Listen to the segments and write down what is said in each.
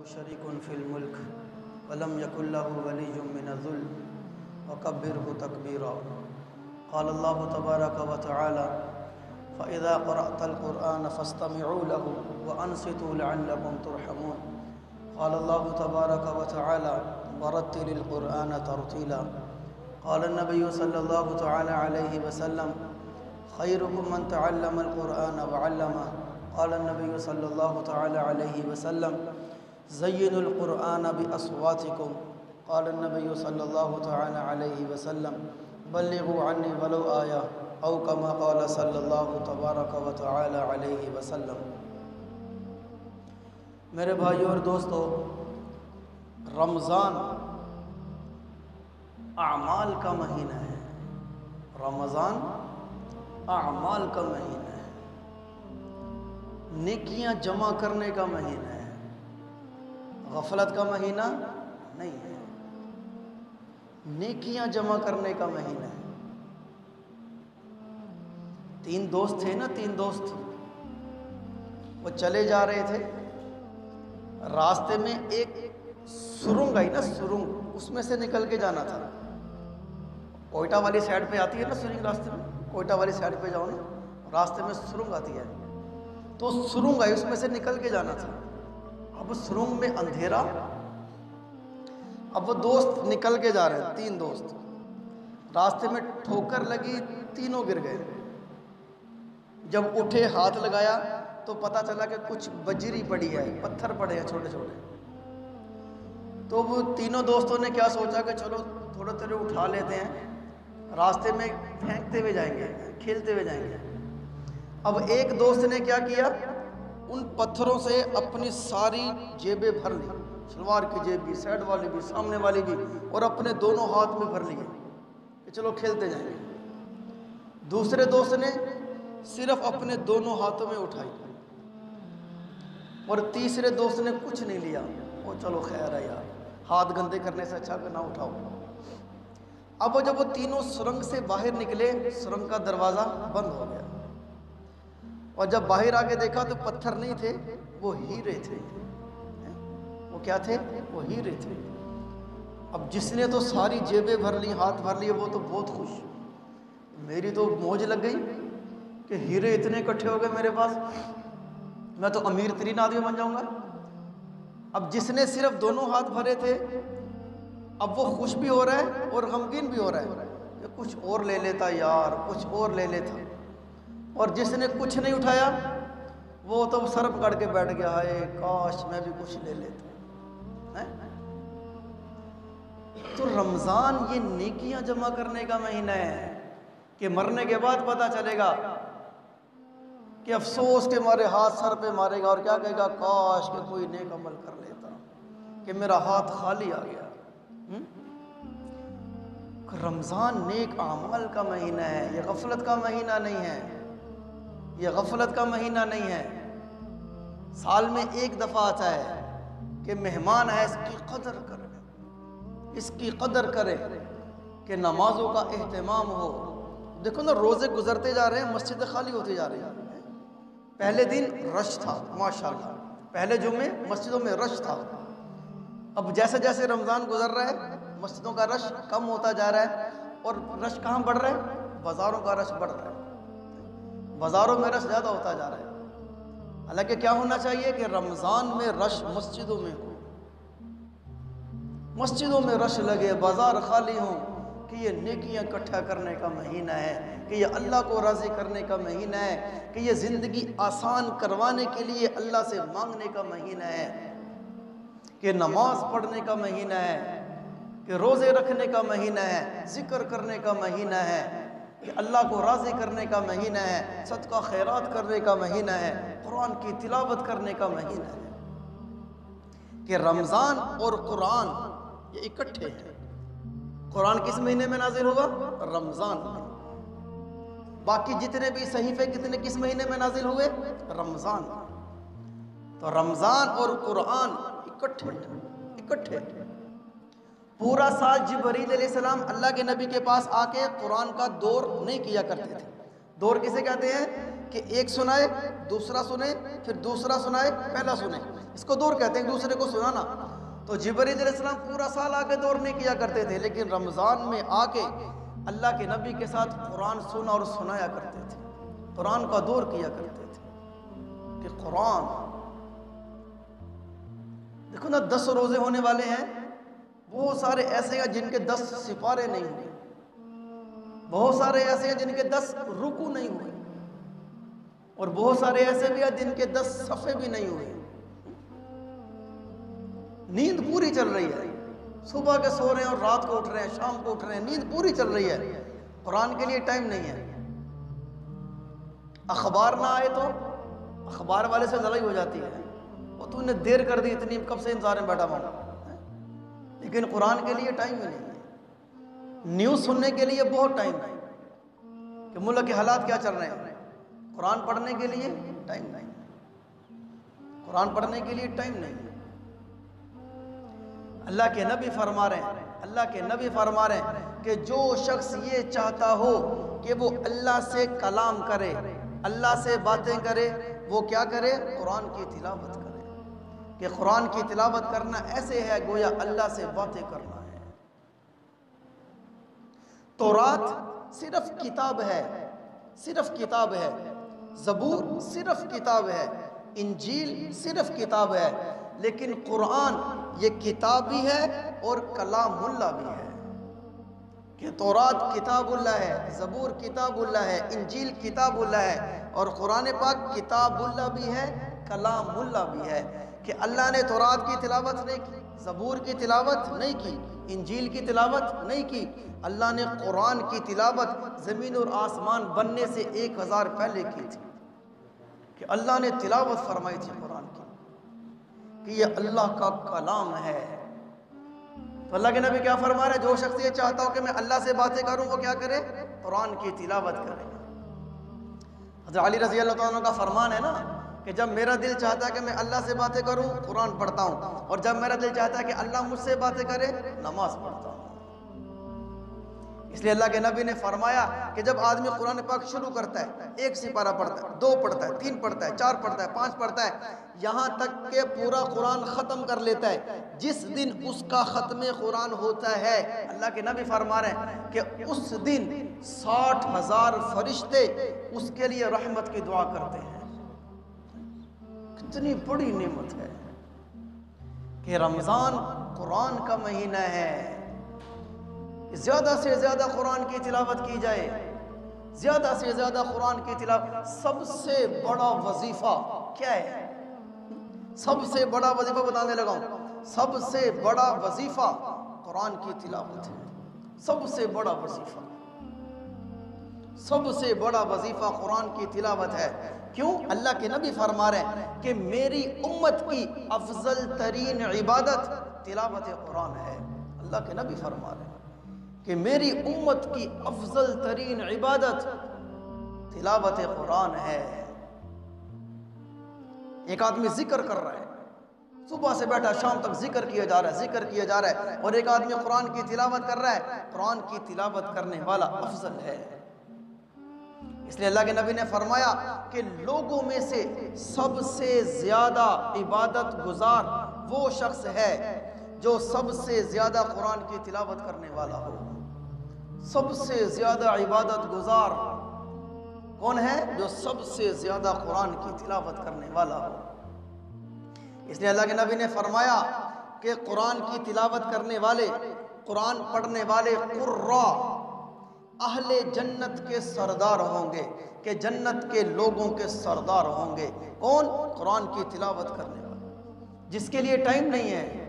شریک فی الملک ولم یکن لہ ولی من الذل وکبرہ تکبیرا۔ قال اللہ تبارک و تعالی فإذا قرأت القرآن فاستمعوا له وأنصتوا لعلكم ترحمون۔ قال اللہ تبارک و تعالی ورتل القرآن ترتیلا۔ قال النبی صلی اللہ تعالی علیہ وسلم خیرکم من تعلم القرآن وعلمہ۔ قال النبی صلی اللہ تعالی علیہ وسلم زینوا القرآن باصواتکم۔ قال النبی صلی اللہ تعالی علیہ وسلم بلغوا عنی ولو آیہ او کما قال صلی اللہ تبارک و تعالی علیہ وسلم۔ میرے بھائیو اور دوستو، رمضان اعمال کا مہینہ ہے۔ رمضان اعمال کا مہینہ ہے، نیکیاں جمع کرنے کا مہینہ ہے، غفلت کا مہینہ نہیں ہے، نیکیاں جمع کرنے کا مہینہ ہے۔ تین دوست تھے نا، تین دوست وہ چلے جا رہے تھے، راستے میں ایک سرنگ آئی نا، سرنگ، اس میں سے نکل کے جانا تھا۔ کوئٹہ والی سائڈ پہ آتی ہے نا سرنگ، راستے میں کوئٹہ والی سائڈ پہ جاؤ نا، راستے میں سرنگ آتی ہے، تو سرنگ آئی، اس میں سے نکل کے جانا تھا۔ اب سرنگ میں اندھیرا، اب وہ دوست نکل کے جا رہے ہیں، تین دوست، راستے میں ٹھوکر لگی، تینوں گر گئے۔ جب اٹھے ہاتھ لگایا تو پتہ چلا کہ کچھ بجری پڑی ہے، پتھر پڑے ہیں چھوٹے چھوٹے۔ تو وہ تینوں دوستوں نے کیا سوچا کہ چلو تھوڑے تھوڑے اٹھا لیتے ہیں، راستے میں پھینکتے ہوئے جائیں گے، کھیلتے ہوئے جائیں گے۔ اب ایک دوست نے کیا کیا، ان پتھروں سے اپنی ساری جیبیں بھر لی، شلوار کی جیب بھی، سائڈ والی بھی، سامنے والی بھی، اور اپنے دونوں ہاتھ میں بھر لیے کہ چلو کھیلتے جائیں گے۔ دوسرے دوست نے صرف اپنے دونوں ہاتھوں میں اٹھائی، اور تیسرے دوست نے کچھ نہیں لیا، وہ چلو خیر ہے یار، ہاتھ گندے کرنے سے اچھا کہ نہ اٹھاؤ۔ اب جب وہ تینوں سرنگ سے باہر نکلے، سرنگ کا دروازہ بند ہو گیا، اور جب باہر آ کے دیکھا تو پتھر نہیں تھے، وہ ہیرے تھے۔ وہ کیا تھے؟ وہ ہیرے تھے۔ اب جس نے تو ساری جیبیں بھر لی، ہاتھ بھر لیے، وہ تو بہت خوش، میری تو موج لگ گئی کہ ہیرے اتنے اکٹھے ہو گئے میرے پاس، میں تو امیر ترین آدمی بن جاؤں گا۔ اب جس نے صرف دونوں ہاتھ بھرے تھے، اب وہ خوش بھی ہو رہا ہے اور غمگین بھی ہو رہا ہے کہ کچھ اور لے لیتا یار، کچھ اور لے لیتا۔ اور جس نے کچھ نہیں اٹھایا، وہ تو سر پکڑ کے بیٹھ گیا، ہائے کاش میں بھی کچھ لے لیتا۔ تو رمضان یہ نیکیاں جمع کرنے کا مہینہ ہے کہ مرنے کے بعد پتہ چلے گا کہ افسوس کے مارے ہاتھ سر پہ مارے گا اور کیا کہے گا، کاش کہ کوئی نیک عمل کر لیتا کہ میرا ہاتھ خالی آ گیا۔ رمضان نیک اعمال کا مہینہ ہے، یہ غفلت کا مہینہ نہیں ہے، یہ غفلت کا مہینہ نہیں ہے۔ سال میں ایک دفعہ آتا ہے کہ مہمان ہے، اس کی قدر کرے، اس کی قدر کرے کہ نمازوں کا اہتمام ہو۔ دیکھو نا، روزے گزرتے جا رہے ہیں، مسجدیں خالی ہوتی جا رہی ہیں۔ پہلے دن رش تھا ماشاءاللہ، پہلے جمعے مسجدوں میں رش تھا، اب جیسے جیسے رمضان گزر رہا ہے مسجدوں کا رش کم ہوتا جا رہا ہے، اور رش کہاں بڑھ رہا ہے؟ بازاروں کا رش بڑھ رہا ہے، بازاروں میں رش زیادہ ہوتا جا رہا ہے۔ حالانکہ کیا ہونا چاہیے کہ رمضان میں رش مسجدوں میں ہو، مسجدوں میں رش لگے، بازار خالی ہوں، کہ یہ نیکیاں اکٹھا کرنے کا مہینہ ہے، کہ یہ اللہ کو راضی کرنے کا مہینہ ہے، کہ یہ زندگی آسان کروانے کے لیے اللہ سے مانگنے کا مہینہ ہے، کہ نماز پڑھنے کا مہینہ ہے، کہ روزے رکھنے کا مہینہ ہے، ذکر کرنے کا مہینہ ہے، کہ اللہ کو راضی کرنے کا مہینہ ہے، صدقہ خیرات کرنے کا مہینہ ہے، قرآن کی تلاوت کرنے کا مہینہ ہے۔ کہ رمضان اور قرآن یہ اکٹھے ہیں۔ قرآن کس مہینے میں نازل ہوا؟ رمضان میں۔ باقی جتنے بھی صحیفے کتنے کس مہینے میں نازل ہوئے؟ رمضان میں۔ تو رمضان اور قرآن اکٹھے۔ پورا سال جبرائیل علیہ السلام اللہ کے نبی کے پاس آ کے قرآن کا دور نہیں کیا کرتے تھے۔ دور کسے کہتے ہیں کہ ایک سنائے، دوسرا سنے، پھر دوسرا سنائے، پہلا سنے۔ اس کو دور کہتے ہیں، ایک دوسرے کو سنانا۔ تو جبرائیل علیہ السلام پورا سال آ کے دور نہیں کیا کرتے تھے، لیکن رمضان میں آ کے اللہ کے نبی کے ساتھ قرآن سنا اور سنایا کرتے تھے، قرآن کا دور کیا کرتے تھے کہ قرآن دیکھو نا 10 روزے ہونے والے ہیں، بہت سارے ایسے ہیں جن کے 10 سپارے نہیں ہوئے، بہت سارے ایسے ہیں جن کے 10 رکوع نہیں ہوئے، اور بہت سارے ایسے بھی ہیں جن کے 10 صفحے بھی نہیں ہوئے۔ نیند پوری چل رہی ہے، صبح کے سو رہے ہیں اور رات کو اٹھ رہے ہیں، شام کو اٹھ رہے ہیں، نیند پوری چل رہی ہے، قرآن کے لیے ٹائم نہیں ہے۔ اخبار نہ آئے تو اخبار والے سے لڑائی ہو جاتی ہے، وہ تو نے دیر کر دی اتنی، کب سے انتظار میں بیٹھا ہوں، لیکن قرآن کے لیے ٹائم ہی نہیں ہے۔ نیوز سننے کے لیے بہت ٹائم ہے کہ ملک کے حالات کیا چل رہے ہیں، قرآن پڑھنے کے لیے ٹائم نہیں، قرآن پڑھنے کے لیے ٹائم نہیں۔ اللہ کے نبی فرما رہے ہیں، اللہ کے نبی فرما رہے ہیں کہ جو شخص یہ چاہتا ہو کہ وہ اللہ سے کلام کرے، اللہ سے باتیں کرے، وہ کیا کرے؟ قرآن کی تلاوت کرے۔ کہ قرآن کی تلاوت کرنا ایسے ہے گویا اللہ سے باتیں کرنا ہے۔ تورات صرف کتاب ہے، صرف کتاب ہے، زبور صرف کتاب ہے، انجیل صرف کتاب ہے، لیکن قرآن یہ کتاب بھی ہے اور کلام اللہ بھی ہے۔ کہ تورات کتاب اللہ ہے، زبور کتاب اللہ ہے، انجیل کتاب اللہ ہے، اور قرآن پاک کتاب اللہ بھی ہے، کلام اللہ بھی ہے۔ کہ اللہ نے تورات کی تلاوت نہیں کی، زبور کی تلاوت نہیں کی، انجیل کی تلاوت نہیں کی، اللہ نے قرآن کی تلاوت زمین اور آسمان بننے سے 1000 پہلے کی تھی، کہ اللہ نے تلاوت فرمائی تھی قرآن کی، کہ یہ اللہ کا کلام ہے۔ تو اللہ کے نبی کیا فرما رہے ہیں؟ جو شخص یہ چاہتا ہو کہ میں اللہ سے باتیں کروں، وہ کیا کرے؟ قرآن کی تلاوت کرے۔ حضرت علی رضی اللہ عنہ کا فرمان ہے نا کہ جب میرا دل چاہتا ہے کہ میں اللہ سے باتیں کروں، قرآن پڑھتا ہوں، اور جب میرا دل چاہتا ہے کہ اللہ مجھ سے باتیں کرے، نماز پڑھتا ہوں۔ اس لیے اللہ کے نبی نے فرمایا کہ جب آدمی قرآن پاک شروع کرتا ہے، 1 سپارہ پڑھتا ہے، 2 پڑھتا ہے، 3 پڑھتا ہے، 4 پڑھتا ہے، 5 پڑھتا ہے، یہاں تک کہ پورا قرآن ختم کر لیتا ہے، جس دن اس کا ختم قرآن ہوتا ہے، اللہ کے نبی فرما رہے ہیں کہ اس دن 60,000 فرشتے اس کے لیے رحمت کی دعا کرتے ہیں۔ کتنی بڑی نعمت ہے کہ رمضان قرآن کا مہینہ ہے، زیادہ سے زیادہ قرآن کی تلاوت کی جائے، زیادہ سے زیادہ قرآن کی تلاوت۔ سب سے بڑا وظیفہ کیا ہے؟ سب سے بڑا وظیفہ بتانے لگا ہوں، سب سے بڑا وظیفہ قرآن کی تلاوت ہے۔ سب سے بڑا وظیفہ، سب سے بڑا وظیفہ قرآن کی تلاوت ہے۔ کیوں؟ اللہ کے نبی فرما رہے ہیں کہ میری امت کی افضل ترین عبادت تلاوت قرآن ہے۔ اللہ کے نبی فرما رہے ہیں کہ میری امت کی افضل ترین عبادت تلاوت قرآن ہے۔ ایک آدمی ذکر کر رہا ہے، صبح سے بیٹھا شام تک ذکر کیا جا رہا ہے، ذکر کیا جا رہا ہے، اور ایک آدمی قرآن کی تلاوت کر رہا ہے، قرآن کی تلاوت کرنے والا افضل ہے۔ اس لیے اللہ کے نبی نے فرمایا کہ لوگوں میں سے سب سے زیادہ عبادت گزار وہ شخص ہے جو سب سے زیادہ قرآن کی تلاوت کرنے والا ہو۔ سب سے زیادہ عبادت گزار کون ہے؟ جو سب سے زیادہ قرآن کی تلاوت کرنے والا ہو۔ اس لیے اللہ کے نبی نے فرمایا کہ قرآن کی تلاوت کرنے والے، قرآن پڑھنے والے قرآ اہل جنت کے سردار ہوں گے، کہ جنت کے لوگوں کے سردار ہوں گے۔ کون؟ قرآن کی تلاوت کرنے والے، جس کے لیے ٹائم نہیں ہے،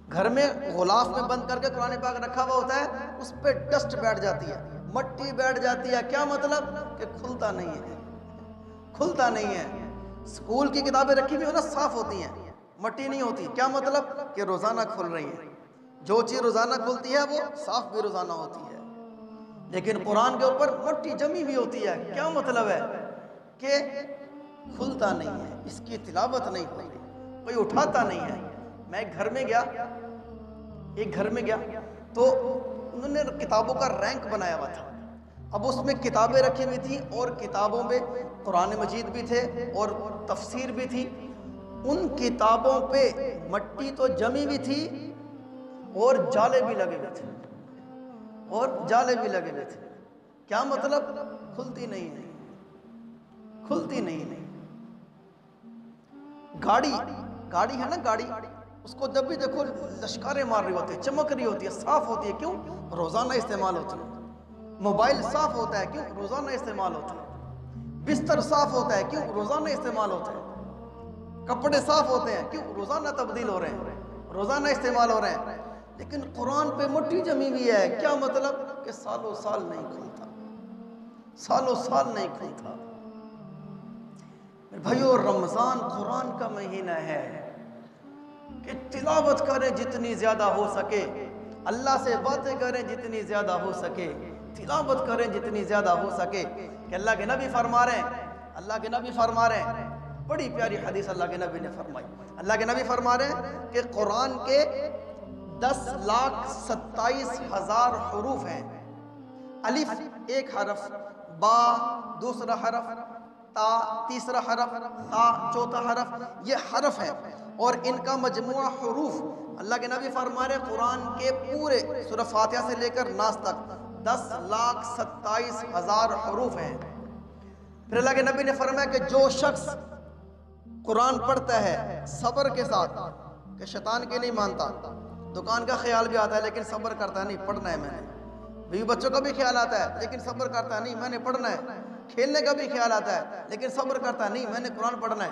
گھر میں غلاف میں بند کر کے قرآن پاک رکھا ہوا ہوتا ہے، اس پہ ڈسٹ بیٹھ جاتی ہے، مٹی بیٹھ جاتی ہے، کیا مطلب؟ کہ کھلتا نہیں ہے، کھلتا نہیں ہے۔ اسکول کی کتابیں رکھی ہوئی ہو نا، صاف ہوتی ہیں، مٹی نہیں ہوتی، کیا مطلب؟ کہ روزانہ کھل رہی ہیں۔ جو چیز روزانہ کھلتی ہے وہ صاف بھی روزانہ ہوتی ہے، لیکن قرآن کے اوپر مٹی جمی ہوئی ہوتی ہے، کیا مطلب ہے؟ کہ کھلتا نہیں ہے، اس کی تلاوت نہیں ہوتی، کوئی اٹھاتا نہیں ہے۔ میں ایک گھر میں گیا تو انہوں نے کتابوں کا رینک بنایا ہوا تھا، اب اس میں کتابیں رکھی ہوئی تھیں، اور کتابوں میں قرآن مجید بھی تھے اور تفسیر بھی تھی، ان کتابوں پہ مٹی تو جمی بھی تھی اور جالے بھی لگے ہوئے تھے کیا مطلب؟ کھلتی نہیں ہے، کھلتی نہیں ہے۔ گاڑی ہے نا، گاڑی اس کو جب بھی دیکھو لشکاریں مار رہی ہوتی ہے، چمک رہی ہوتی ہے، صاف ہوتی ہے، کیوں؟ روزانہ استعمال ہوتی ہے۔ موبائل صاف ہوتا ہے، کیوں؟ روزانہ استعمال ہوتا ہے۔ بستر صاف ہوتا ہے، کیوں؟ روزانہ استعمال ہوتا ہے۔ کپڑے صاف ہوتے ہیں، کیوں؟ روزانہ تبدیل ہو رہے ہیں، روزانہ استعمال ہو رہے ہیں۔ لیکن قرآن پہ مٹی جمی ہوئی ہے، کیا مطلب؟ کہ سالوں سال نہیں کھلتا، سالوں سال نہیں کھلتا۔ بھائیو، رمضان قرآن کا مہینہ ہے کہ تلاوت کریں جتنی زیادہ ہو سکے، اللہ سے باتیں کریں جتنی زیادہ ہو سکے، تلاوت کریں جتنی زیادہ ہو سکے۔ کہ اللہ کے نبی فرما رہے ہیں، بڑی پیاری حدیث اللہ کے نبی نے فرمائی۔ اللہ کے نبی فرما رہے ہیں کہ قرآن کے 10,27,000 حروف ہیں۔ الف ایک حرف، با دوسرا حرف، تا تیسرا حرف، تا چوتھا حرف، یہ حرف ہے، اور ان کا مجموعہ حروف اللہ کے نبی فرما رہے قرآن کے پورے سورہ فاتحہ سے لے کر ناس تک 10,27,000 حروف ہیں۔ پھر اللہ کے نبی نے فرمایا کہ جو شخص قرآن پڑھتا ہے صبر کے ساتھ، کہ شیطان کے نہیں مانتا، دکان کا خیال بھی آتا ہے لیکن صبر کرتا ہے، نہیں پڑھنا ہے میں نے، بیوی بچوں کا بھی خیال آتا ہے لیکن صبر کرتا ہے، نہیں میں نے پڑھنا ہے، کھیلنے کا بھی خیال آتا ہے لیکن صبر کرتا ہے، نہیں میں نے قرآن پڑھنا ہے،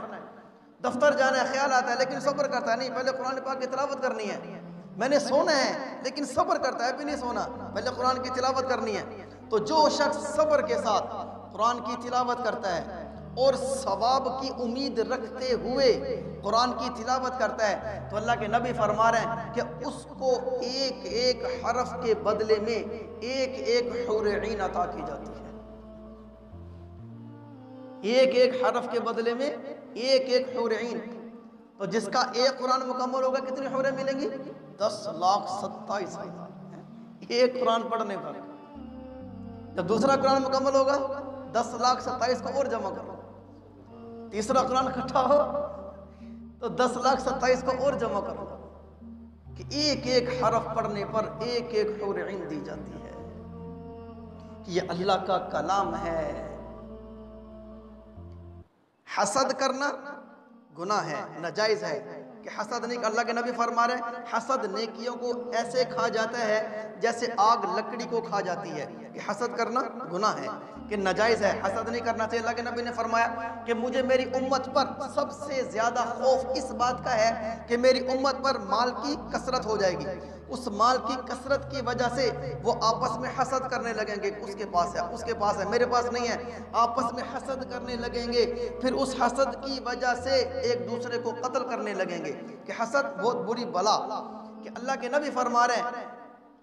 دفتر جانا ہے خیال آتا ہے لیکن صبر کرتا ہے، نہیں پہلے قرآن پاک کی تلاوت کرنی ہے، میں نے سونا ہے لیکن صبر کرتا ہے، ابھی نہیں سونا، پہلے قرآن کی تلاوت کرنی ہے۔ تو جو شخص صبر کے ساتھ قرآن کی تلاوت کرتا ہے اور ثواب کی امید رکھتے ہوئے قرآن کی تلاوت کرتا ہے، تو اللہ کے نبی فرما رہے ہیں کہ اس کو ایک ایک حرف کے بدلے میں ایک ایک حور عین عطا کی جاتی ہے۔ ایک ایک حرف کے بدلے میں ایک ایک حور عین۔ تو جس کا ایک قرآن مکمل ہوگا کتنی حوریں ملیں گی؟ 10,27,000 ایک قرآن پڑھنے پر۔ جب دوسرا قرآن مکمل ہوگا 10,27,000 کو اور جمع کرو، تیسرا قرآن اکٹھا ہو تو 10,27,000 کو اور جمع کرو، کہ ایک ایک حرف پڑھنے پر ایک ایک حور عین دی جاتی ہے۔ یہ اللہ کا کلام ہے۔ حسد کرنا گناہ ہے، ناجائز ہے، کہ حسد نہیں۔ اللہ کے نبی فرما رہے ہیں حسد نیکیوں کو ایسے کھا جاتا ہے جیسے آگ لکڑی کو کھا جاتی ہے، کہ حسد کرنا گناہ ہے، کہ ناجائز ہے، حسد نہیں کرنا چاہیے۔ اللہ کے نبی نے فرمایا کہ مجھے میری امت پر سب سے زیادہ خوف اس بات کا ہے کہ میری امت پر مال کی کثرت ہو جائے گی، اس مال کی کثرت کی وجہ سے وہ آپس میں حسد کرنے لگیں گے، اس کے پاس ہے، اس کے پاس ہے، میرے پاس نہیں ہے، آپس میں حسد کرنے لگیں گے، پھر اس حسد کی وجہ سے ایک دوسرے کو قتل کرنے لگیں گے، کہ حسد بہت بری بلا۔ کہ اللہ کے نبی فرما رہے ہیں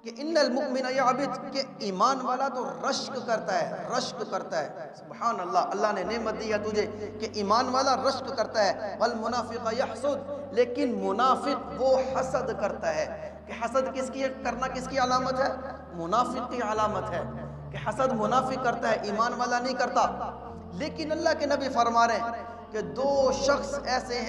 کہ ان المؤمن یعبد، کہ ایمان والا تو رشک کرتا ہے، رشک کرتا ہے، سبحان اللہ، اللہ نے نعمت دی ہے تجھے کہ ایمان والا رشک کرتا ہے، والمنافق یحسد، لیکن منافق وہ حسد کرتا ہے۔ کہ حسد کس کی کرنا کس کی علامت ہے؟ منافق کی علامت ہے، کہ حسد منافق کرتا ہے، ایمان والا نہیں کرتا۔ لیکن اللہ کے نبی فرما رہے ہیں کہ دو شخص ایسے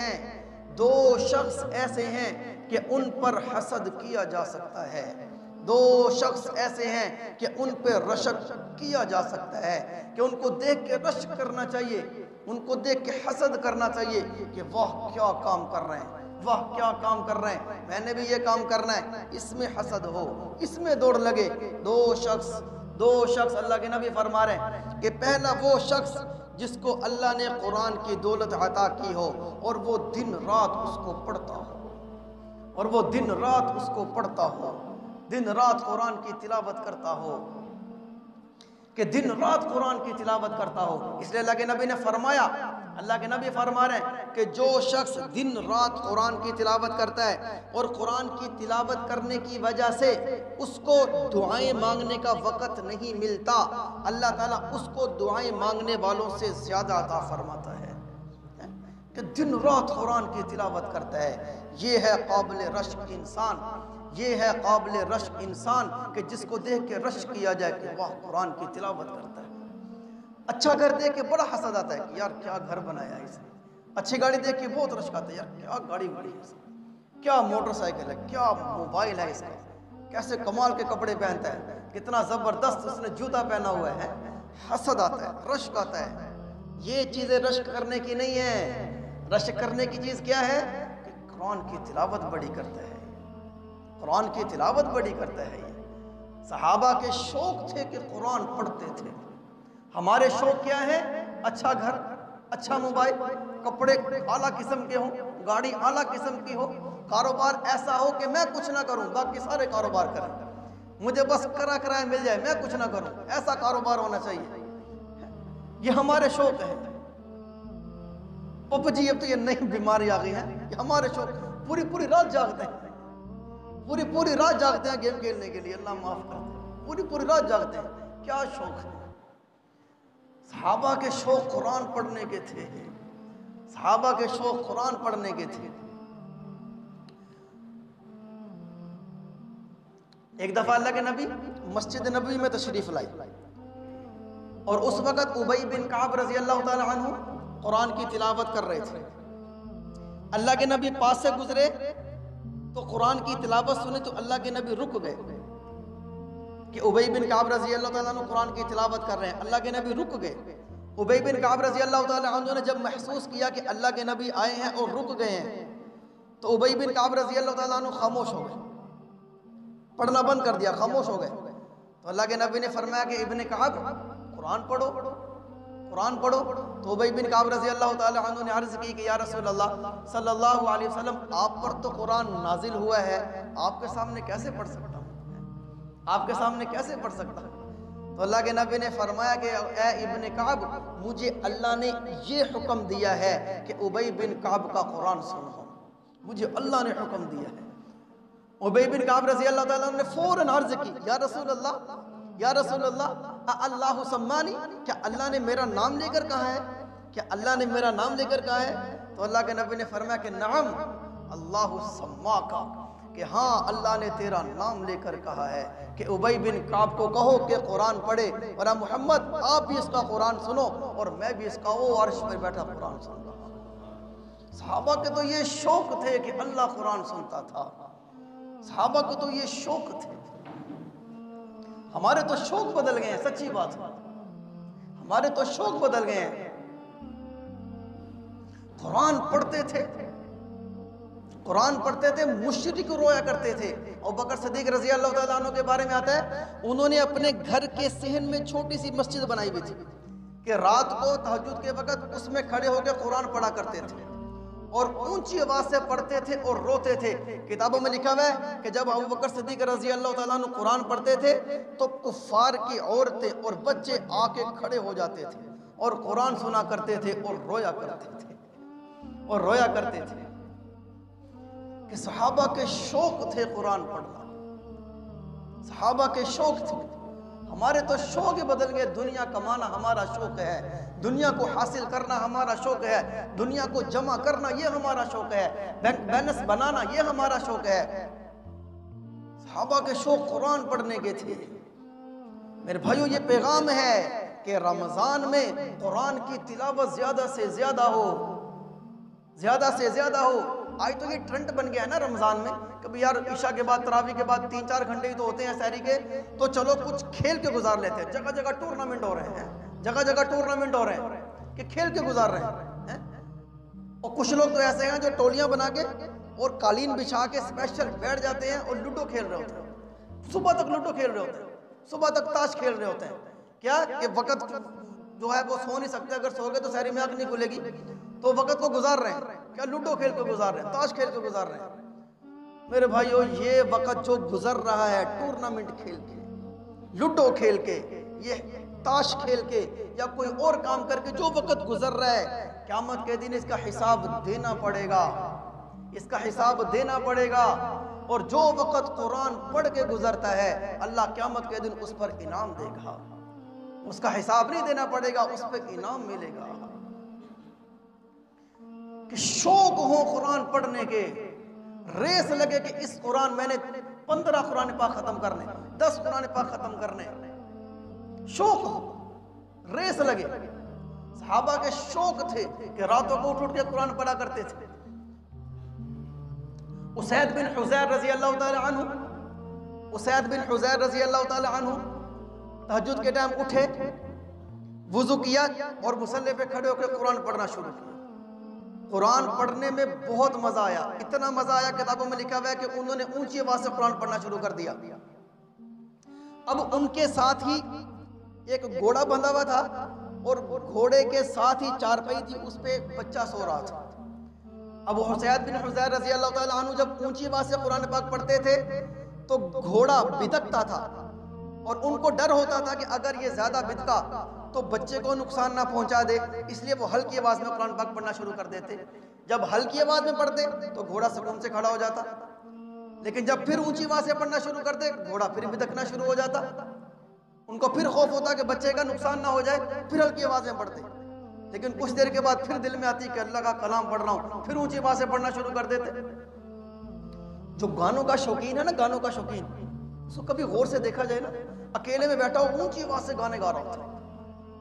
ہیں کہ ان پر حسد کیا جا سکتا ہے، دو شخص ایسے ہیں کہ ان پہ رشک کیا جا سکتا ہے، کہ ان کو دیکھ کے رشک کرنا چاہیے، ان کو دیکھ کے حسد کرنا چاہیے کہ واہ کیا کام کر رہے ہیں، واہ کیا کام کر رہے ہیں، میں نے بھی یہ کام کرنا ہے، اس میں حسد ہو، اس میں دوڑ لگے۔ دو شخص اللہ کے نبی فرما رہے ہیں کہ پہلا وہ شخص جس کو اللہ نے قرآن کی دولت عطا کی ہو اور وہ دن رات اس کو پڑھتا ہو، دن رات قرآن کی تلاوت کرتا ہو، کہ دن رات قرآن کی تلاوت کرتا ہو۔ اس لیے اللہ کے نبی نے فرمایا، اللہ کے نبی فرما رہے ہیں کہ جو شخص دن رات قرآن کی تلاوت کرتا ہے اور قرآن کی تلاوت کرنے کی وجہ سے اس کو دعائیں مانگنے کا وقت نہیں ملتا، اللہ تعالیٰ اس کو دعائیں مانگنے والوں سے زیادہ عطا فرماتا ہے۔ کہ دن رات قرآن کی تلاوت کرتا ہے، یہ ہے قابل رشک انسان، کہ جس کو دیکھ کے رشک کیا جائے کہ واہ قرآن کی تلاوت کرتا ہے۔ اچھا گھر دیکھ کے بڑا حسد آتا ہے کہ یار کیا گھر بنایا اس نے، اچھی گاڑی دیکھ کے بہت رشک آتا ہے، یار کیا گاڑی ہے اس کی، کیا موٹر سائیکل ہے، کیا موبائل ہے اس کا، کیسے کمال کے کپڑے پہنتا ہے، کتنا زبردست اس نے جوتا پہنا ہوا ہے۔ حسد آتا ہے، رشک آتا ہے۔ یہ چیزیں رشک کرنے کی نہیں ہے، رشک کرنے کی چیز کیا ہے کہ قرآن کی تلاوت بڑی کرتا ہے، قرآن کی تلاوت بڑی کرتا ہے۔ یہ صحابہ کے شوق تھے کہ قرآن پڑھتے تھے۔ ہمارے شوق کیا ہے؟ اچھا گھر، اچھا موبائل، کپڑے اعلیٰ قسم کے ہوں، گاڑی اعلیٰ قسم کی ہو، کاروبار ایسا ہو کہ میں کچھ نہ کروں باقی سارے کاروبار کریں، مجھے بس کرایہ مل جائے میں کچھ نہ کروں، ایسا کاروبار ہونا چاہیے۔ یہ ہمارے شوق ہیں۔ پپ جی اب تو یہ نئی بیماری آ گئی ہے، یہ ہمارے شوق، پوری رات جاگتے ہیں، پوری رات جاگتے ہیں گیم کھیلنے کے لیے، اللہ معاف کرتے ہیں، پوری رات جاگتے ہیں۔ کیا شوق ہے؟ صحابہ کے شوق قرآن پڑھنے کے تھے، صحابہ کے شوق قرآن پڑھنے کے تھے۔ ایک دفعہ اللہ کے نبی مسجد نبوی میں تشریف لائے، اور اس وقت ابی بن کعب رضی اللہ تعالی عنہ قرآن کی تلاوت کر رہے تھے۔ اللہ کے نبی پاس سے گزرے تو قرآن کی تلاوت سنے تو اللہ کے نبی رک گئے کہ ابی بن کعب رضی اللہ تعالیٰ عنہ قرآن کی تلاوت کر رہے ہیں۔ اللہ کے نبی رک گئے۔ ابی بن کعب رضی اللہ تعالیٰ عنہ نے جب محسوس کیا کہ اللہ کے نبی آئے ہیں اور رک گئے ہیں تو ابی بن کعب رضی اللہ تعالیٰ عنہ خاموش ہو گئے، پڑھنا بند کر دیا، خاموش ہو گئے۔ تو اللہ کے نبی نے فرمایا کہ ابن کعب قرآن پڑھو، قرآن پڑھو۔ تو ابی بن کعب رضی اللہ تعالیٰ عنہ نے عرض کی کہ یا رسول اللہ صلی اللہ علیہ وسلم، آپ پر تو قرآن نازل ہوا ہے، آپ کے سامنے کیسے پڑھ سکتا ہوں، آپ کے سامنے کیسے پڑھ سکتا ہوں؟ تو اللہ کے نبی نے فرمایا کہ اے ابن کعب، مجھے اللہ نے یہ حکم دیا ہے کہ ابی بن کعب کا قرآن سنو، مجھے اللہ نے حکم دیا ہے۔ ابی بن کعب رضی اللہ تعالیٰ عنہ نے فوراً عرض کی یا رسول اللہ، یا رسول اللہ، اللہ سمانی، کیا اللہ نے میرا نام لے کر کہا ہے، کیا اللہ نے میرا نام لے کر کہا ہے؟ تو اللہ کے نبی نے فرمایا کہ نعم اللہ سماکا، کہ ہاں اللہ نے تیرا نام لے کر کہا ہے کہ ابی بن کعب کو کہو کہ قرآن پڑھے، اور محمد آپ بھی اس کا قرآن سنو اور میں بھی اس کا وہ عرش پر بیٹھا قرآن سن رہا ہوں۔ صحابہ کے تو یہ شوق تھے کہ اللہ قرآن سنتا تھا، صحابہ کو تو یہ شوق تھے۔ ہمارے تو شوق بدل گئے ہیں، سچی بات ہے، ہمارے تو شوق بدل گئے ہیں۔ قرآن پڑھتے تھے، قرآن پڑھتے تھے، مشرک رویا کرتے تھے۔ ابوبکر صدیق رضی اللہ تعالیٰ عنہ کے بارے میں آتا ہے انہوں نے اپنے گھر کے صحن میں چھوٹی سی مسجد بنائی ہوئی تھی کہ رات کو تہجد کے وقت اس میں کھڑے ہو کے قرآن پڑھا کرتے تھے، اور اونچی آواز سے پڑھتے تھے اور روتے تھے۔ کتابوں میں لکھا ہوا ہے کہ جب ابوبکر صدیق رضی اللہ تعالیٰ عنہ قرآن پڑھتے تھے تو کفار کی عورتیں اور بچے آ کے کھڑے ہو جاتے تھے اور قرآن سنا کرتے تھے اور رویا کرتے تھے، اور رویا کرتے تھے کہ صحابہ کے شوق تھے قرآن پڑھنا، صحابہ کے شوق تھے۔ ہمارے تو شوق بدل گئے، دنیا کمانا ہمارا شوق ہے، دنیا کو حاصل کرنا ہمارا شوق ہے، دنیا کو جمع کرنا یہ ہمارا شوق ہے، بینک بیلنس بنانا یہ ہمارا شوق ہے۔ صحابہ کے شوق قرآن پڑھنے کے تھے۔ میرے بھائیو، یہ پیغام ہے کہ رمضان میں قرآن کی تلاوت زیادہ سے زیادہ ہو، زیادہ سے زیادہ ہو۔ آج تو یہ ٹرنڈ بن گیا ہے نا رمضان میں، کبھی یار عشاء کے بعد تراویح کے بعد 3-4 گھنٹے ہی تو ہوتے ہیں سحری کے، تو چلو کچھ کھیل کے گزار لیتے ہیں۔ جگہ جگہ ٹورنامنٹ ہو رہے ہیں، جگہ جگہ ٹورنامنٹ ہو رہے ہیں کہ کھیل کے گزار رہے ہیں۔ اور کچھ لوگ تو ایسے ہیں جو ٹولیاں بنا کے اور قالین بچھا کے اسپیشل بیٹھ جاتے ہیں اور لوڈو کھیل رہے ہوتے ہیں، صبح تک لوڈو کھیل رہے ہوتے ہیں، صبح تک تاش کھیل رہے ہوتے ہیں۔ کیا کہ وقت جو ہے وہ سو نہیں سکتے، اگر سو گئے تو سحری میں آنکھ نہیں کھلے گی، تو وقت کو گزار رہے ہیں، کیا لوڈو کھیل کے گزار رہے ہیں، تاش کھیل کے گزار رہے ہیں۔ میرے بھائیو، یہ وقت جو گزر رہا ہے ٹورنامنٹ کھیل کے، لوڈو کھیل کے، یہ تاش کھیل کے یا کوئی اور کام کر کے جو وقت گزر رہا ہے، قیامت کے دن اس کا حساب دینا پڑے گا، اس کا حساب دینا پڑے گا۔ اور جو وقت قرآن پڑھ کے گزرتا ہے اللہ قیامت کے دن اس پر انعام دے گا، اس کا حساب نہیں دینا پڑے گا، اس پہ انعام ملے گا۔ کہ شوق ہو قرآن پڑھنے کے، ریس لگے کہ اس قرآن میں نے 15 قرآن پاک ختم کرنے، 10 قرآن پاک ختم کرنے، شوق ہو، ریس لگے۔ صحابہ کے شوق تھے کہ راتوں کو اٹھ کے قرآن پڑھا کرتے تھے۔ اسید بن حضیر رضی اللہ تعالی عنہ، اسید بن حضیر رضی اللہ تعالی عنہ تہجد کے ٹائم اٹھے، وضو کیا اور مصلی پہ کھڑے ہو کے قرآن پڑھنا شروع کیا۔ قرآن پڑھنے میں بہت مزہ آیا، اتنا مزہ آیا کتابوں میں لکھا ہوا ہے کہ انہوں نے اونچی آواز سے قرآن پڑھنا شروع کر دیا۔ اب ان کے ساتھ ہی ایک گھوڑا بندھا ہوا تھا اور گھوڑے کے ساتھ ہی چارپائی تھی، اس پہ بچہ سو رہا تھا۔ اب اسید بن حضیر رضی اللہ تعالیٰ عنہ جب اونچی آواز سے قرآن پاک پڑھتے تھے تو گھوڑا بدکتا تھا اور ان کو ڈر ہوتا تھا کہ اگر یہ زیادہ بدکا تو بچے کو نقصان نہ پہنچا دے، اس لیے وہ ہلکی آواز میں قرآن پاک پڑھنا شروع کر دیتے۔ جب ہلکی آواز میں پڑھتے تو گھوڑا سکون سے کھڑا ہو جاتا، لیکن جب پھر اونچی آواز سے پڑھنا شروع کرتے گھوڑا پھر بدکنا شروع ہو جاتا۔ ان کو پھر خوف ہوتا کہ بچے کا نقصان نہ ہو جائے، پھر ہلکی آواز میں پڑھتے، لیکن کچھ دیر کے بعد پھر دل میں آتی کہ اللہ کا کلام پڑھ رہا ہوں، پھر اونچی آواز سے پڑھنا شروع کر دیتے۔ جو گانوں کا شوقین ہے نا، گانوں کا شوقین، اس کو کبھی غور سے دیکھا جائے نا، اکیلے میں بیٹھا ہو اونچی آواز سے گانے گا رہا ہوتا ہے،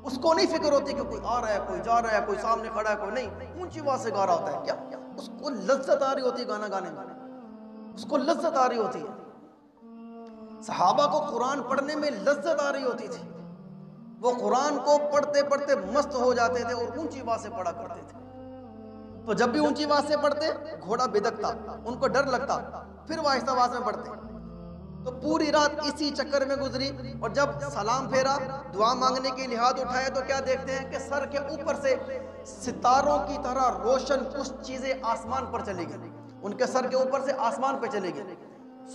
اس کو نہیں فکر ہوتی کہ کوئی آ رہا ہے، کوئی جا رہا ہے، کوئی سامنے کھڑا ہے، کوئی نہیں، اونچی آواز سے گا رہا ہوتا ہے۔ کیا اس کو لذت آ رہی ہوتی ہے گانا گانے میں، اس کو لذت آ رہی ہوتی ہے۔ صحابہ کو قرآن پڑھنے میں لذت آ رہی ہوتی تھی، وہ قرآن کو پڑھتے پڑھتے مست ہو جاتے تھے اور اونچی آواز سے پڑھا کرتے تھے۔ تو جب بھی اونچی آواز سے پڑھتے گھوڑا بدکتا، ان کو ڈر لگتا، پھر وہ آہستہ آواز میں پڑھتے۔ تو پوری رات اسی چکر میں گزری، اور جب سلام پھیرا، دعا مانگنے کے لیے ہاتھ اٹھائے تو کیا دیکھتے ہیں کہ سر کے اوپر سے ستاروں کی طرح روشن کچھ چیزیں آسمان پر چلی گئی، ان کے سر کے اوپر سے آسمان پہ چلی گئی۔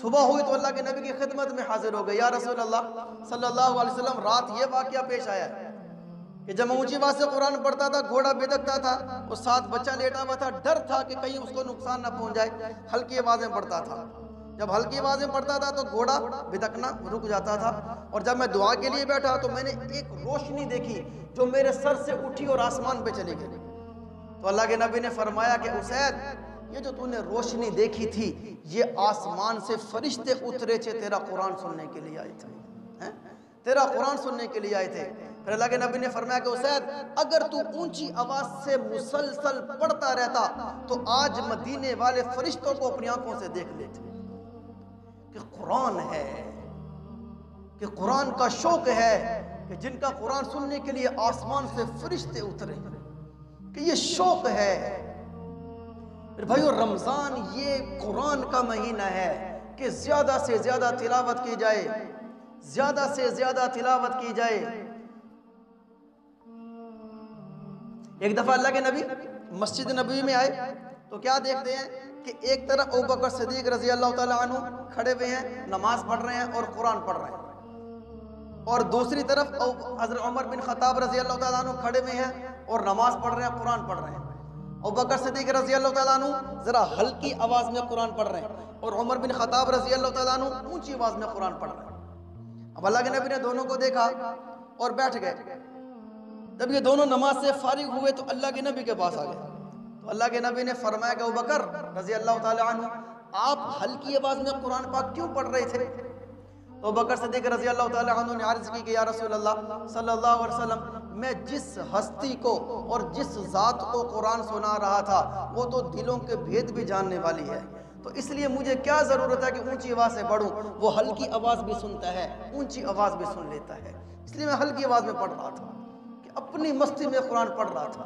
صبح ہوئی تو اللہ کے نبی کی خدمت میں حاضر ہو گئے، یا رسول اللہ صلی اللہ علیہ وسلم، رات یہ واقعہ پیش آیا ہے کہ جب میں اونچی آواز سے قرآن پڑھتا تھا گھوڑا بدکتا تھا، اور ساتھ بچہ لیٹا ہوا تھا، ڈر تھا کہ کہیں اس کو نقصان نہ پہنچ جائے، ہلکی آواز میں پڑھتا تھا۔ جب ہلکی آواز میں پڑھتا تھا تو گھوڑا بدکنا رک جاتا تھا، اور جب میں دعا کے لیے بیٹھا تو میں نے ایک روشنی دیکھی جو میرے سر سے اٹھی اور آسمان پہ چلی گئی۔ تو اللہ کے نبی نے فرمایا کہ اسید، یہ جو تو نے روشنی دیکھی تھی، یہ آسمان سے فرشتے اترے تھے، تیرا قرآن سننے کے لیے آئے تھے، تیرا قرآن سننے کے لیے آئے تھے۔ پھر اللہ کے نبی نے فرمایا کہ اسید، اگر تو اونچی آواز سے مسلسل پڑھتا رہتا تو آج مدینے والے فرشتوں کو اپنی آنکھوں سے دیکھ لیتے۔ کہ قرآن ہے، کہ قرآن کا شوق ہے، کہ جن کا قرآن سننے کے لیے آسمان سے فرشتے اترے، کہ یہ شوق ہے۔ پھر بھائیو، رمضان یہ قرآن کا مہینہ ہے کہ زیادہ سے زیادہ تلاوت کی جائے، زیادہ سے زیادہ تلاوت کی جائے۔ ایک دفعہ اللہ کے نبی مسجد نبوی میں آئے تو کیا دیکھتے ہیں کہ ایک طرف ابوبکر صدیق رضی اللہ تعالیٰ عنہ کھڑے ہوئے ہیں، نماز پڑھ رہے ہیں اور قرآن پڑھ رہے ہیں، اور دوسری طرف حضرت عمر بن خطاب رضی اللہ تعالیٰ عنہ کھڑے ہوئے ہیں اور نماز پڑھ رہے ہیں، قرآن پڑھ رہے ہیں۔ ابوبکر صدیق رضی اللہ تعالیٰ عنہ ذرا ہلکی آواز میں قرآن پڑھ رہے ہیں، اور عمر بن خطاب رضی اللہ تعالیٰ عنہ اونچی آواز میں قرآن پڑھ رہے ہیں۔ اب اللہ کے نبی نے دونوں کو دیکھا اور بیٹھ گئے۔ جب یہ دونوں نماز سے فارغ ہوئے تو اللہ کے نبی کے پاس آ گئے، تو اللہ کے نبی نے فرمایا کہ ابوبکر رضی اللہ تعالیٰ عنہ، آپ ہلکی آواز میں قرآن پاک کیوں پڑھ رہے تھے؟ تو ابوبکر صدیق رضی اللہ تعالیٰ عنہ نے عرض کی کہ یا رسول اللہ صلی اللہ علیہ وسلم، میں جس ہستی کو اور جس ذات کو قرآن سنا رہا تھا وہ تو دلوں کے بھید بھی جاننے والی ہے، تو اس لیے مجھے کیا ضرورت ہے کہ اونچی آواز سے پڑھوں؟ وہ ہلکی آواز بھی سنتا ہے، اونچی آواز بھی سن لیتا ہے، اس لیے میں ہلکی آواز میں پڑھ رہا تھا، کہ اپنی مستی میں قرآن پڑھ رہا تھا۔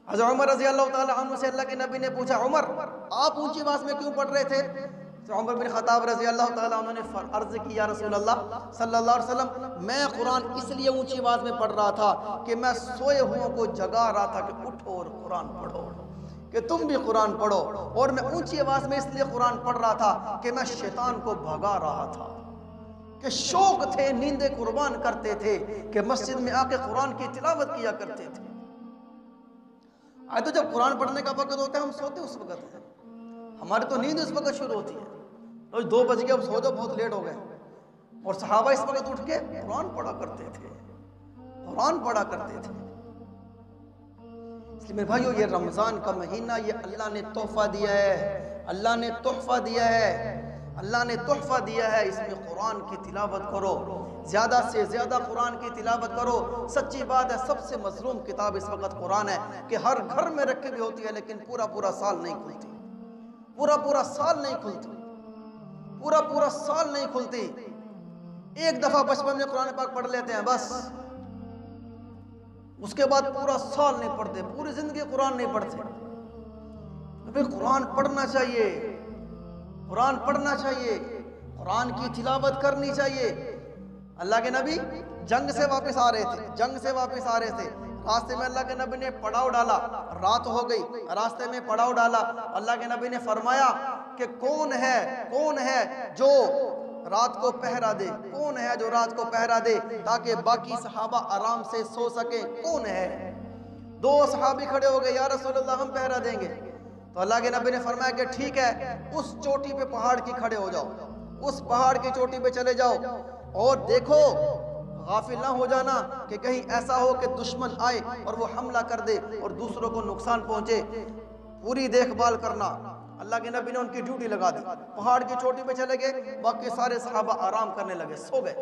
حضرت عمر رضی اللہ تعالیٰ عنہ سے اللہ کے نبی نے پوچھا، عمر آپ اونچی آواز میں کیوں پڑھ رہے تھے؟ تو عمر بن خطاب رضی اللہ تعالیٰ عنہ نے عرض کی، یا رسول اللہ صلی اللہ علیہ وسلم، میں قرآن اس لیے اونچی آواز میں پڑھ رہا تھا کہ میں سوئے ہوں کو جگا رہا تھا کہ اٹھو اور قرآن پڑھو، کہ تم بھی قرآن پڑھو، اور میں اونچی آواز میں اس لیے قرآن پڑھ رہا تھا کہ میں شیطان کو بھگا رہا تھا، کہ شوق تھے، نیندیں قربان کرتے تھے کہ مسجد میں آ کے قرآن کی تلاوت کیا کرتے تھے۔ آئے تو جب قرآن پڑھنے کا وقت ہوتا ہے ہم سوتے اس وقت ہیں، ہماری تو نیند اس وقت شروع ہوتی ہے، تو 2 بج گئے اب سو جاؤ، بہت لیٹ ہو گئے، اور صحابہ اس وقت اٹھ کے قرآن پڑھا کرتے تھے، قرآن پڑھا کرتے تھے۔ اس لیے میرے بھائیو، یہ رمضان کا مہینہ یہ اللہ نے تحفہ دیا ہے، اللہ نے تحفہ دیا ہے، اللہ نے تحفہ دیا ہے، اس میں قرآن کی تلاوت کرو، زیادہ سے زیادہ قرآن کی تلاوت کرو۔ سچی بات ہے سب سے مظلوم کتاب اس وقت قرآن ہے کہ ہر گھر میں رکھی بھی ہوتی ہے لیکن پورا سال نہیں کھلتی، پورا سال نہیں کھلتی، پورا سال نہیں کھلتی۔ ایک دفعہ بچپن میں قرآن پاک پڑھ لیتے ہیں بس، اس کے بعد پورا سال نہیں پڑھتے، پوری زندگی قرآن نہیں پڑھتے۔ ابھی قرآن پڑھنا چاہیے، قرآن پڑھنا چاہیے، قرآن کی تلاوت کرنی چاہیے۔ اللہ کے نبی جنگ سے واپس آ رہے تھے، راستے میں اللہ کے نبی نے پڑاؤ ڈالا، رات ہو گئی، راستے میں پڑاؤ ڈالا۔ اللہ کے نبی نے فرمایا کہ کون ہے جو رات کو پہرا دے، کون ہے جو رات کو پہرا دے تاکہ باقی صحابہ آرام سے سو سکیں، کون ہے؟ دو صحابی کھڑے ہو گئے، یا رسول اللہ ہم پہرا دیں گے۔ تو اللہ کے نبی نے فرمایا کہ ٹھیک ہے، اس چوٹی پہ پہاڑ کی کھڑے ہو جاؤ، اس پہاڑ کی چوٹی پہ چلے جاؤ اور دیکھو، غافل نہ ہو جانا کہ کہیں ایسا ہو کہ دشمن آئے اور وہ حملہ کر دے اور دوسروں کو نقصان پہنچے، پوری دیکھ بھال کرنا۔ اللہ کے نبی نے ان کی ڈیوٹی لگا دی، پہاڑ کی چوٹی پہ چلے گئے، باقی سارے صحابہ آرام کرنے لگے، سو گئے۔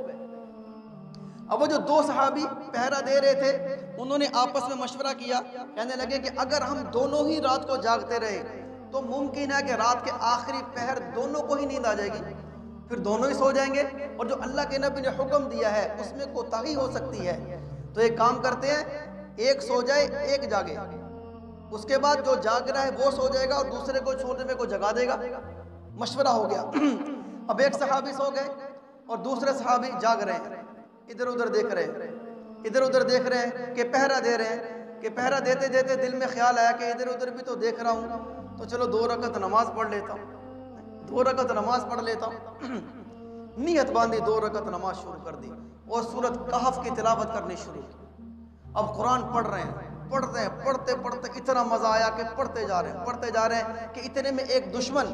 اب وہ جو دو صحابی پہرا دے رہے تھے انہوں نے آپس میں مشورہ کیا، کہنے لگے کہ اگر ہم دونوں ہی رات کو جاگتے رہے تو ممکن ہے کہ رات کے آخری پہر دونوں کو ہی نیند آ جائے گی، پھر دونوں ہی سو جائیں گے، اور جو اللہ کے نبی نے حکم دیا ہے اس میں کوتاہی ہو سکتی ہے۔ تو ایک کام کرتے ہیں، ایک سو جائے ایک جاگے، اس کے بعد جو جاگ رہا ہے وہ سو جائے گا اور دوسرے کو چھوڑنے میں کو جگا دے گا۔ مشورہ ہو گیا۔ اب ایک صحابی سو گئے اور دوسرے صحابی جاگ رہے ہیں، ادھر ادھر دیکھ رہے ہیں کہ پہرا دے رہے ہیں، کہ پہرا دیتے دیتے دل میں خیال آیا کہ ادھر ادھر بھی تو دیکھ رہا ہوں، تو چلو 2 رکعت نماز پڑھ لیتا ہوں، 2 رکعت نماز پڑھ لیتا ہوں۔ نیت باندھی، 2 رکعت نماز شروع کر دی اور سورۃ کہف کی تلاوت کرنی شروع کی۔ اب قرآن پڑھ رہے ہیں، پڑھتے اتنا مزہ آیا کہ پڑھتے جا رہے ہیں کہ اتنے میں ایک دشمن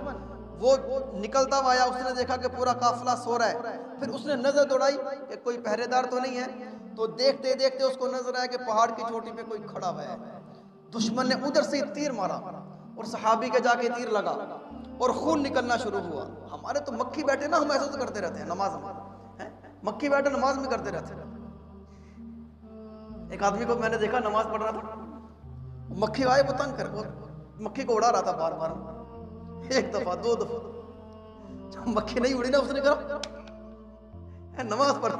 وہ نکلتا ہوا آیا، اس نے دیکھا کہ پورا قافلہ سو رہا ہے، پھر اس نے نظر دوڑائی کہ کوئی پہرے دار تو نہیں ہے، تو دیکھتے اس کو نظر آیا کہ پہاڑ کی چوٹی پہ کوئی کھڑا ہوا ہے۔ دشمن نے ادھر سے تیر مارا اور صحابی کے جا کے تیر لگا اور خون نکلنا شروع ہوا۔ ہمارے تو مکھی بیٹھے نا، ہم ایسا تو کرتے رہتے ہیں نماز میں، مکھی بیٹھے نماز میں کرتے رہتے ہیں۔ ایک آدمی کو میں نے دیکھا نماز پڑھ رہا تھا، مکھی آئے وہ تنگ کر، وہ مکھی کو اڑا رہا تھا بار بار، 1 دفعہ 2 دفعہ، جب مکھی نہیں اڑی نا اس نے کہا نماز پڑھ،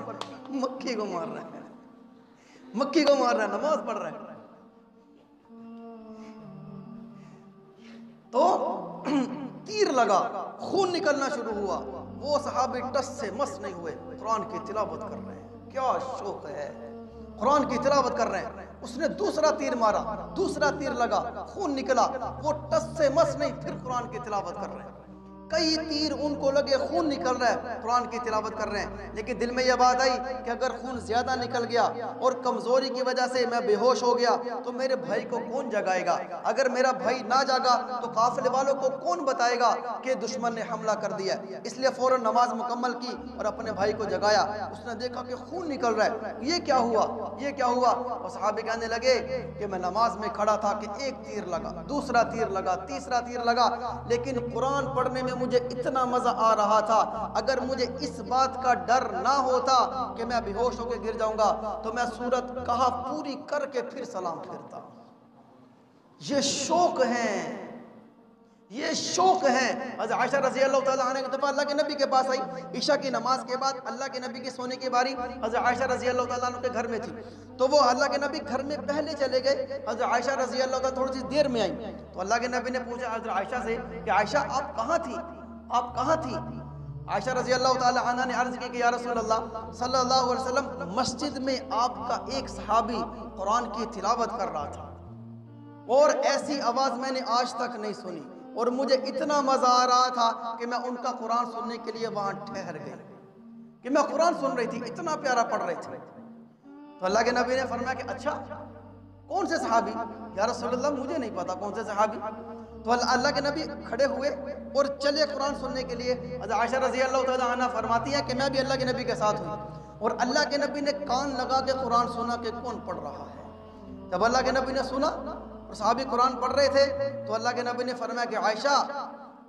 مکھی کو مار رہا ہے، نماز پڑھ رہا ہے۔ تو تیر لگا، خون نکلنا شروع ہوا، وہ صحابی ٹس سے مس نہیں ہوئے، قرآن کی تلاوت کر رہے ہیں، کیا شوق ہے، قرآن کی تلاوت کر رہے ہیں۔ اس نے دوسرا تیر مارا، دوسرا تیر لگا، خون نکلا، وہ ٹس سے مس نہیں، پھر قرآن کی تلاوت کر رہے ہیں۔ کئی تیر ان کو لگے، خون نکل رہا ہے، قرآن کی تلاوت کر رہے ہیں، لیکن دل میں یہ بات آئی کہ اگر خون زیادہ نکل گیا اور کمزوری کی وجہ سے میں بے ہوش ہو گیا تو میرے بھائی کو کون جگائے گا؟ اگر میرا بھائی نہ جاگا تو قافلے والوں کو کون بتائے گا کہ دشمن نے حملہ کر دیا؟ اس لیے فوراً نماز مکمل کی اور اپنے بھائی کو جگایا۔ اس نے دیکھا کہ خون نکل رہا ہے، یہ کیا ہوا؟ اور صحابی کہنے لگے کہ میں نماز میں کھڑا تھا کہ ایک تیر لگا، دوسرا تیر لگا، تیسرا تیر لگا، لیکن قرآن پڑھنے میں مجھے اتنا مزہ آ رہا تھا، اگر مجھے اس بات کا ڈر نہ ہوتا کہ میں بے ہوش ہو کے گر جاؤں گا تو میں سورۃ کہف پوری کر کے پھر سلام پھرتا۔ یہ شوق ہیں۔ حضرت عائشہ رضی اللہ تعالیٰ عنہ ایک دفعہ اللہ کے نبی کے پاس آئی، عشاء کی نماز کے بعد اللہ کے نبی کے سونے کی باری حضرت عائشہ رضی اللہ تعالیٰ عنہ کے گھر میں تھی، تو وہ اللہ کے نبی گھر میں پہلے چلے گئے، حضرت عائشہ رضی اللہ تعالیٰ تھوڑی سی دیر میں آئی، تو اللہ کے نبی نے پوچھا حضرت عائشہ سے کہ عائشہ آپ کہاں تھی؟ عائشہ رضی اللہ تعالیٰ عنہ نے عرض کی کہ یا رسول اللہ صلی اللہ علیہ وسلم، مسجد میں آپ کا ایک صحابی قرآن کی تلاوت کر رہا تھا اور ایسی آواز میں نے آج تک نہیں سنی، اور مجھے اتنا مزہ آ رہا تھا کہ میں ان کا قرآن سننے کے لیے وہاں ٹھہر گئی، کہ میں قرآن سن رہی تھی، اتنا پیارا پڑھ رہی تھی۔ تو اللہ کے نبی نے فرمایا کہ اچھا کون سے صحابی؟ یا رسول اللہ مجھے نہیں پتا کون سے صحابی۔ تو اللہ کے نبی کھڑے ہوئے اور چلے قرآن سننے کے لیے۔ حضرت عائشہ رضی اللہ تعالیٰ عنہ فرماتی ہے کہ میں بھی اللہ کے نبی کے ساتھ ہوئی اور اللہ کے نبی نے کان لگا کے قرآن سنا کہ کون پڑھ رہا ہے۔ جب اللہ کے نبی نے سنا اور صحابی قرآن پڑھ رہے تھے تو اللہ کے نبی نے فرمایا کہ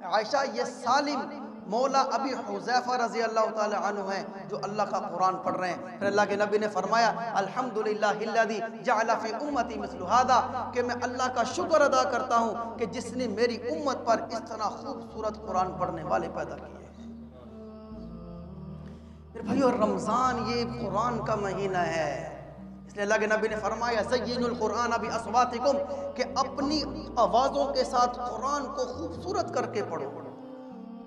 عائشہ یہ سالم مولا ابی حذیفہ رضی اللہ تعالی عنہ ہیں جو اللہ کا قرآن پڑھ رہے ہیں۔ پھر اللہ کے نبی نے فرمایا الحمدللہ الذی جعل فی امتی مثل ھذا، کہ میں اللہ کا شکر ادا کرتا ہوں کہ جس نے میری امت پر اس طرح خوبصورت قرآن پڑھنے والے پیدا کیے۔ پھر بھائیو رمضان یہ قرآن کا مہینہ ہے، اس لیے اللہ کے نبی نے فرمایا زینوا القرآن باصواتکم، کہ اپنی آوازوں کے ساتھ قرآن کو خوبصورت کر کے پڑھو،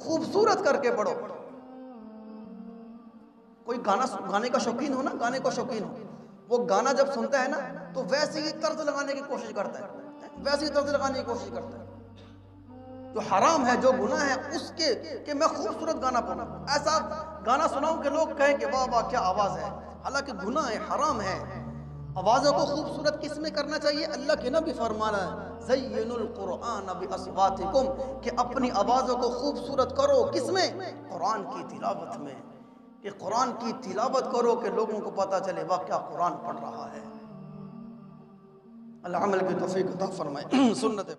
خوبصورت کر کے پڑھو۔ کوئی گانے کا شوقین ہو نا، گانے کا شوقین ہو، وہ گانا جب سنتا ہے نا تو ویسے ہی طرز لگانے کی کوشش کرتا ہے، ویسے ہی طرز لگانے کی کوشش کرتا ہے۔ جو حرام ہے، جو گناہ ہے اس کے کہ میں خوبصورت گانا پڑھوں، ایسا گانا سناؤں کہ لوگ کہیں کہ واہ واہ کیا آواز ہے، حالانکہ گناہ ہے، حرام ہے۔ آوازوں کو خوبصورت کس میں کرنا چاہیے؟ اللہ کے نبی فرمانا ہے زینوا القرآن باصواتکم، کہ اپنی آوازوں کو خوبصورت کرو، کس میں؟ قرآن کی تلاوت میں، کہ قرآن کی تلاوت کرو کہ لوگوں کو پتہ چلے واہ کیا قرآن پڑھ رہا ہے۔ اللہ عمل کی توفیق عطا فرمائے۔ سنت